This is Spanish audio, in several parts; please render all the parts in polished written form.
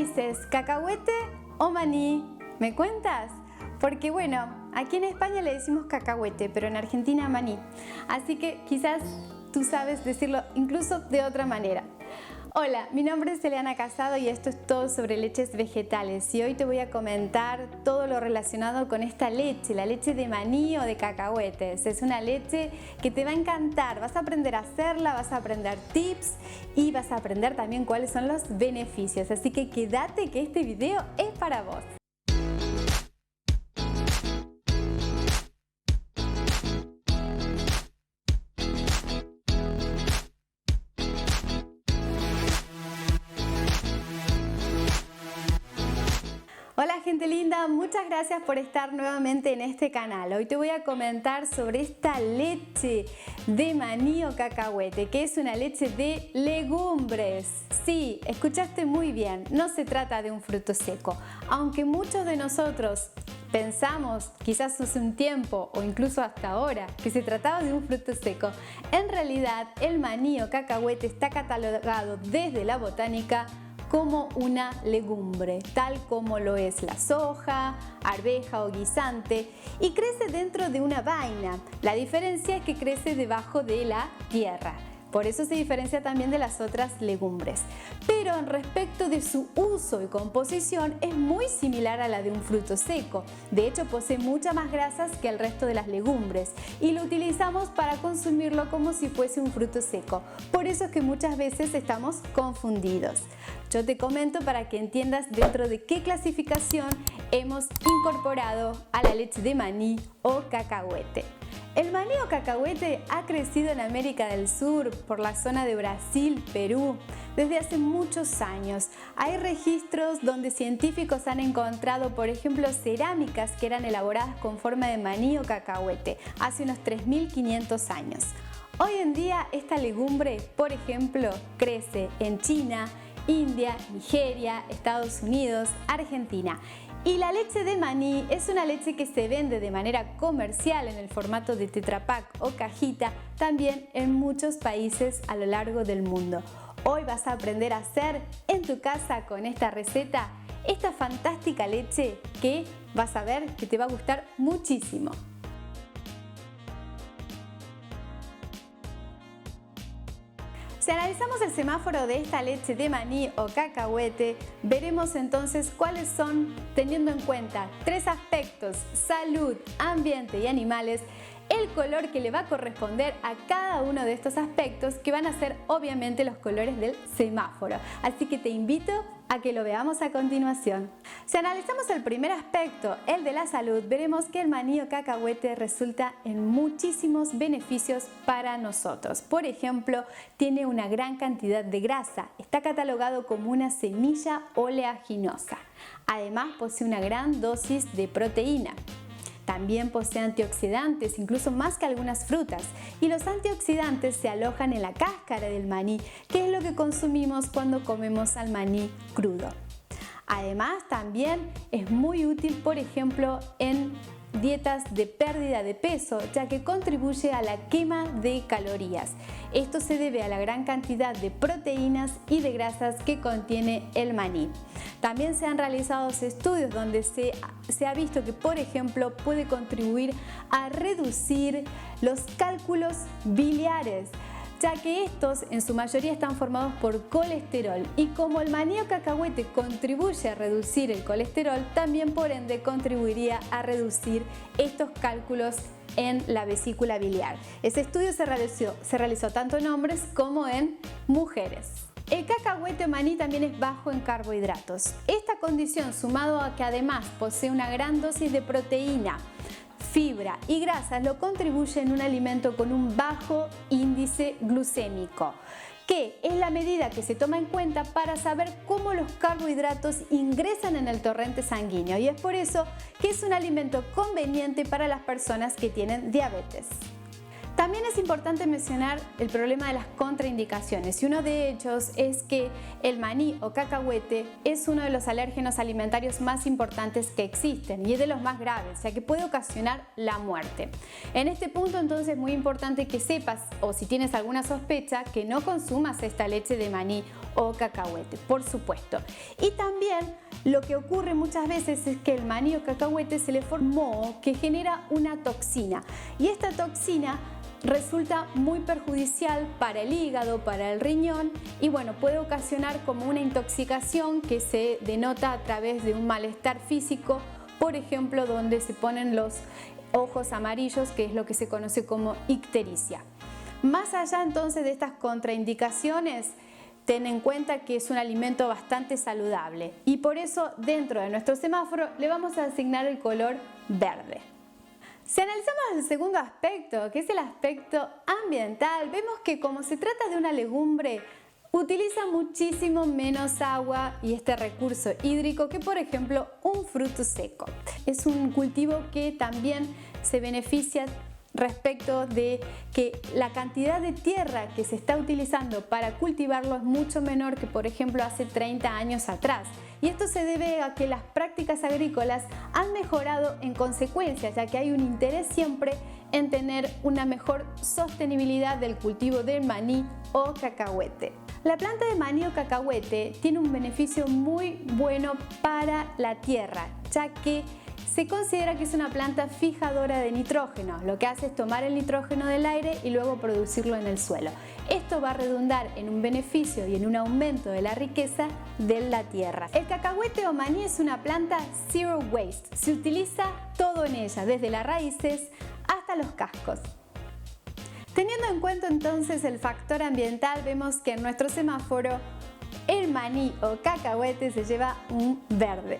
dices? ¿Cacahuete o maní? ¿Me cuentas? Porque bueno, aquí en España le decimos cacahuete, pero en Argentina maní. Así que quizás tú sabes decirlo incluso de otra manera. Hola, mi nombre es Eliana Casado y esto es todo sobre leches vegetales y hoy te voy a comentar todo lo relacionado con esta leche, la leche de maní o de cacahuetes. Es una leche que te va a encantar, vas a aprender a hacerla, vas a aprender tips y vas a aprender también cuáles son los beneficios. Así que quédate que este video es para vos. Hola gente linda, muchas gracias por estar nuevamente en este canal. Hoy te voy a comentar sobre esta leche de maní o cacahuete, que es una leche de legumbres. Sí, escuchaste muy bien, no se trata de un fruto seco. Aunque muchos de nosotros pensamos, quizás hace un tiempo o incluso hasta ahora, que se trataba de un fruto seco, en realidad el maní o cacahuete está catalogado desde la botánica como una legumbre, tal como lo es la soja, arveja o guisante, y crece dentro de una vaina. La diferencia es que crece debajo de la tierra. Por eso se diferencia también de las otras legumbres. Pero en respecto de su uso y composición es muy similar a la de un fruto seco. De hecho posee muchas más grasas que el resto de las legumbres y lo utilizamos para consumirlo como si fuese un fruto seco. Por eso es que muchas veces estamos confundidos. Yo te comento para que entiendas dentro de qué clasificación hemos incorporado a la leche de maní o cacahuete. El maní o cacahuete ha crecido en América del Sur, por la zona de Brasil, Perú, desde hace muchos años. Hay registros donde científicos han encontrado, por ejemplo, cerámicas que eran elaboradas con forma de maní o cacahuete hace unos 3.500 años. Hoy en día esta legumbre, por ejemplo, crece en China, India, Nigeria, Estados Unidos, Argentina. Y la leche de maní es una leche que se vende de manera comercial en el formato de Tetra Pak o cajita, también en muchos países a lo largo del mundo. Hoy vas a aprender a hacer en tu casa con esta receta esta fantástica leche que vas a ver que te va a gustar muchísimo. Si analizamos el semáforo de esta leche de maní o cacahuete, veremos entonces cuáles son, teniendo en cuenta tres aspectos: salud, ambiente y animales, el color que le va a corresponder a cada uno de estos aspectos, que van a ser obviamente los colores del semáforo. Así que te invito a que lo veamos a continuación. Si analizamos el primer aspecto, el de la salud, veremos que el maní o cacahuete resulta en muchísimos beneficios para nosotros. Por ejemplo, tiene una gran cantidad de grasa, está catalogado como una semilla oleaginosa. Además, posee una gran dosis de proteína. También posee antioxidantes, incluso más que algunas frutas, y los antioxidantes se alojan en la cáscara del maní, que es lo que consumimos cuando comemos al maní crudo. Además, también es muy útil, por ejemplo, en dietas de pérdida de peso, ya que contribuye a la quema de calorías. Esto se debe a la gran cantidad de proteínas y de grasas que contiene el maní. También se han realizado estudios donde se ha visto que, por ejemplo, puede contribuir a reducir los cálculos biliares, ya que estos en su mayoría están formados por colesterol, y como el maní o cacahuete contribuye a reducir el colesterol, también por ende contribuiría a reducir estos cálculos en la vesícula biliar. Ese estudio se realizó tanto en hombres como en mujeres. El cacahuete o maní también es bajo en carbohidratos. Esta condición, sumado a que además posee una gran dosis de proteína, fibra y grasas, lo contribuye en un alimento con un bajo índice glucémico, que es la medida que se toma en cuenta para saber cómo los carbohidratos ingresan en el torrente sanguíneo, y es por eso que es un alimento conveniente para las personas que tienen diabetes. También es importante mencionar el problema de las contraindicaciones y uno de ellos es que el maní o cacahuete es uno de los alérgenos alimentarios más importantes que existen y es de los más graves, ya que puede ocasionar la muerte. En este punto entonces es muy importante que sepas, o si tienes alguna sospecha, que no consumas esta leche de maní o cacahuete, por supuesto. Y también lo que ocurre muchas veces es que el maní o cacahuete se le formó que genera una toxina y esta toxina resulta muy perjudicial para el hígado, para el riñón y bueno, puede ocasionar como una intoxicación que se denota a través de un malestar físico, por ejemplo, donde se ponen los ojos amarillos, que es lo que se conoce como ictericia. Más allá entonces de estas contraindicaciones, ten en cuenta que es un alimento bastante saludable y por eso dentro de nuestro semáforo le vamos a asignar el color verde. Si analizamos el segundo aspecto, que es el aspecto ambiental, vemos que como se trata de una legumbre, utiliza muchísimo menos agua y este recurso hídrico que por ejemplo un fruto seco. Es un cultivo que también se beneficia respecto de que la cantidad de tierra que se está utilizando para cultivarlo es mucho menor que por ejemplo hace 30 años atrás. Y esto se debe a que las prácticas agrícolas han mejorado en consecuencia, ya que hay un interés siempre en tener una mejor sostenibilidad del cultivo del maní o cacahuete. La planta de maní o cacahuete tiene un beneficio muy bueno para la tierra, ya que se considera que es una planta fijadora de nitrógeno. Lo que hace es tomar el nitrógeno del aire y luego producirlo en el suelo. Esto va a redundar en un beneficio y en un aumento de la riqueza de la tierra. El cacahuete o maní es una planta zero waste. Se utiliza todo en ella, desde las raíces hasta los cascos. Teniendo en cuenta entonces el factor ambiental, vemos que en nuestro semáforo el maní o cacahuete se lleva un verde.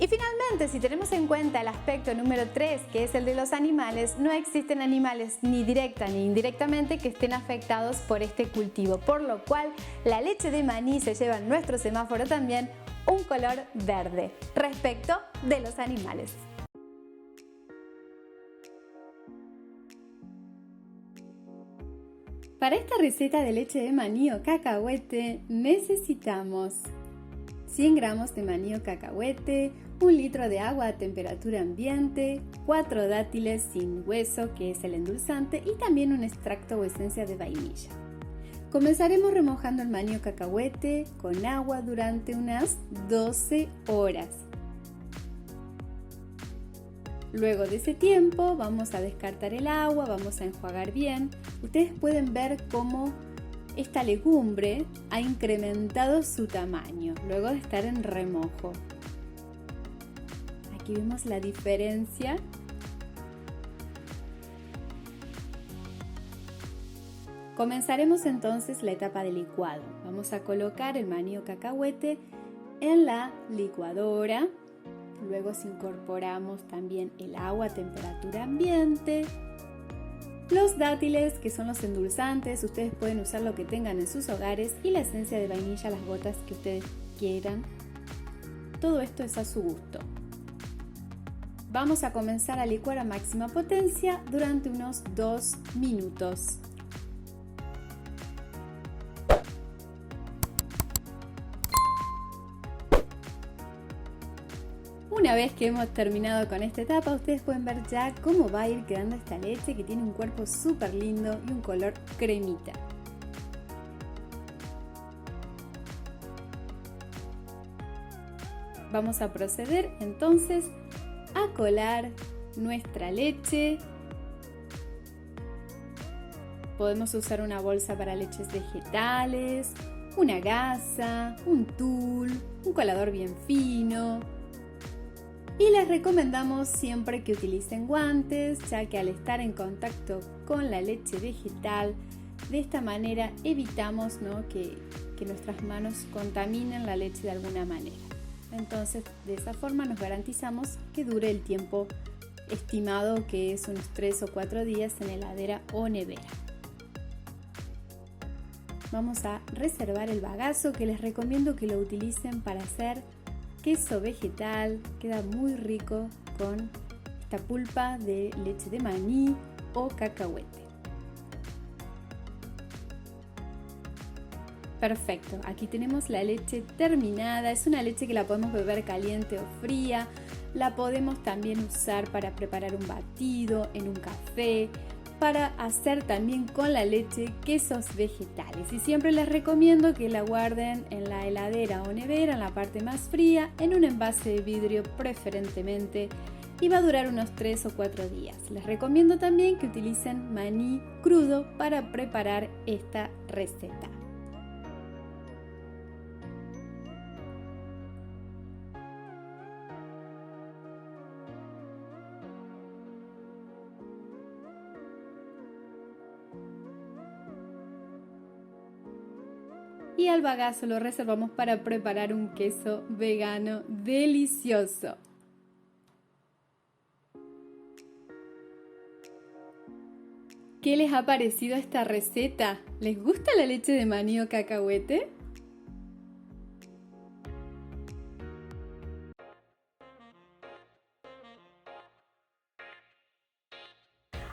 Y finalmente, si tenemos en cuenta el aspecto número 3, que es el de los animales, no existen animales ni directa ni indirectamente que estén afectados por este cultivo, por lo cual la leche de maní se lleva en nuestro semáforo también un color verde respecto de los animales. Para esta receta de leche de maní o cacahuete necesitamos 100 gramos de maní o cacahuete, 1 litro de agua a temperatura ambiente, 4 dátiles sin hueso, que es el endulzante, y también un extracto o esencia de vainilla. Comenzaremos remojando el maní o cacahuete con agua durante unas 12 horas. Luego de ese tiempo vamos a descartar el agua, vamos a enjuagar bien. Ustedes pueden ver cómo esta legumbre ha incrementado su tamaño luego de estar en remojo. Aquí vemos la diferencia. Comenzaremos entonces la etapa de licuado. Vamos a colocar el maní o cacahuete en la licuadora. Luego incorporamos también el agua a temperatura ambiente. Los dátiles, que son los endulzantes, ustedes pueden usar lo que tengan en sus hogares, y la esencia de vainilla, las gotas que ustedes quieran. Todo esto es a su gusto. Vamos a comenzar a licuar a máxima potencia durante unos 2 minutos. Una vez que hemos terminado con esta etapa, ustedes pueden ver ya cómo va a ir quedando esta leche, que tiene un cuerpo súper lindo y un color cremita. Vamos a proceder entonces a colar nuestra leche. Podemos usar una bolsa para leches vegetales, una gasa, un tul, un colador bien fino. Y les recomendamos siempre que utilicen guantes, ya que al estar en contacto con la leche vegetal, de esta manera evitamos, ¿no?, que nuestras manos contaminen la leche de alguna manera. Entonces, de esa forma nos garantizamos que dure el tiempo estimado, que es unos 3 o 4 días en heladera o nevera. Vamos a reservar el bagazo, que les recomiendo que lo utilicen para hacer queso vegetal. Queda muy rico con esta pulpa de leche de maní o cacahuete. Perfecto, aquí tenemos la leche terminada, es una leche que la podemos beber caliente o fría, la podemos también usar para preparar un batido, en un café, para hacer también con la leche quesos vegetales. Y siempre les recomiendo que la guarden en la heladera o nevera, en la parte más fría, en un envase de vidrio preferentemente, y va a durar unos 3 o 4 días. Les recomiendo también que utilicen maní crudo para preparar esta receta. Y al bagazo lo reservamos para preparar un queso vegano delicioso. ¿Qué les ha parecido esta receta? ¿Les gusta la leche de maní o cacahuete?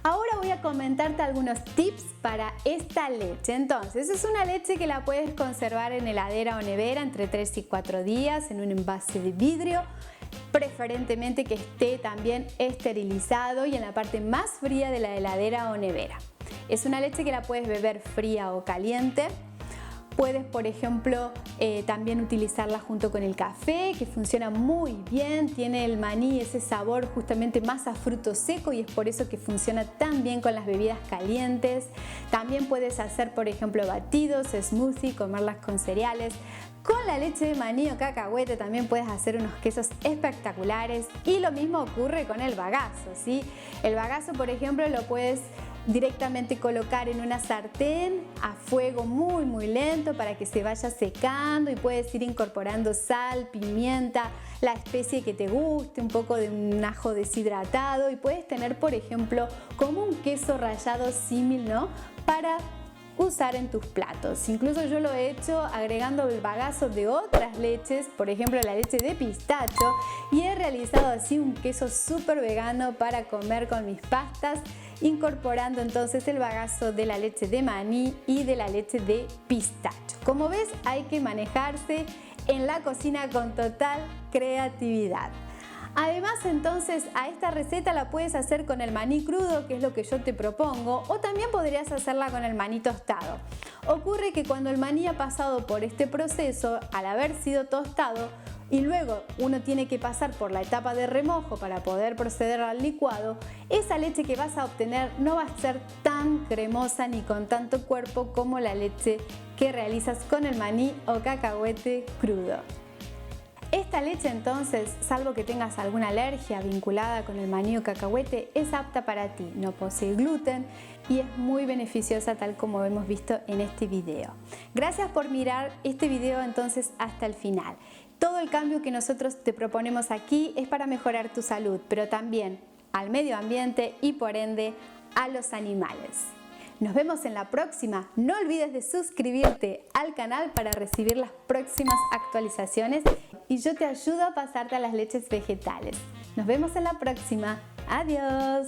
Ahora voy a comentarte algunos tips para esta leche. Entonces, es una leche que la puedes conservar en heladera o nevera entre 3 y 4 días en un envase de vidrio, preferentemente que esté también esterilizado y en la parte más fría de la heladera o nevera. Es una leche que la puedes beber fría o caliente. Puedes, por ejemplo, también utilizarla junto con el café, que funciona muy bien. Tiene el maní ese sabor justamente más a fruto seco y es por eso que funciona tan bien con las bebidas calientes. También puedes hacer, por ejemplo, batidos, smoothie, comerlas con cereales. Con la leche de maní o cacahuete también puedes hacer unos quesos espectaculares y lo mismo ocurre con el bagazo, ¿sí? El bagazo, por ejemplo, lo puedes directamente colocar en una sartén a fuego muy lento para que se vaya secando y puedes ir incorporando sal, pimienta, la especie que te guste, un poco de un ajo deshidratado y puedes tener, por ejemplo, como un queso rallado símil, ¿no? Para usar en tus platos. Incluso yo lo he hecho agregando el bagazo de otras leches, por ejemplo la leche de pistacho, y he realizado así un queso súper vegano para comer con mis pastas, incorporando entonces el bagazo de la leche de maní y de la leche de pistacho. Como ves, hay que manejarse en la cocina con total creatividad. Además, entonces, a esta receta la puedes hacer con el maní crudo, que es lo que yo te propongo, o también podrías hacerla con el maní tostado. Ocurre que cuando el maní ha pasado por este proceso, al haber sido tostado, y luego uno tiene que pasar por la etapa de remojo para poder proceder al licuado, esa leche que vas a obtener no va a ser tan cremosa ni con tanto cuerpo como la leche que realizas con el maní o cacahuete crudo. Esta leche entonces, salvo que tengas alguna alergia vinculada con el maní o cacahuete, es apta para ti, no posee gluten y es muy beneficiosa tal como hemos visto en este video. Gracias por mirar este video entonces hasta el final. Todo el cambio que nosotros te proponemos aquí es para mejorar tu salud, pero también al medio ambiente y por ende a los animales. Nos vemos en la próxima. No olvides de suscribirte al canal para recibir las próximas actualizaciones y yo te ayudo a pasarte a las leches vegetales. Nos vemos en la próxima. Adiós.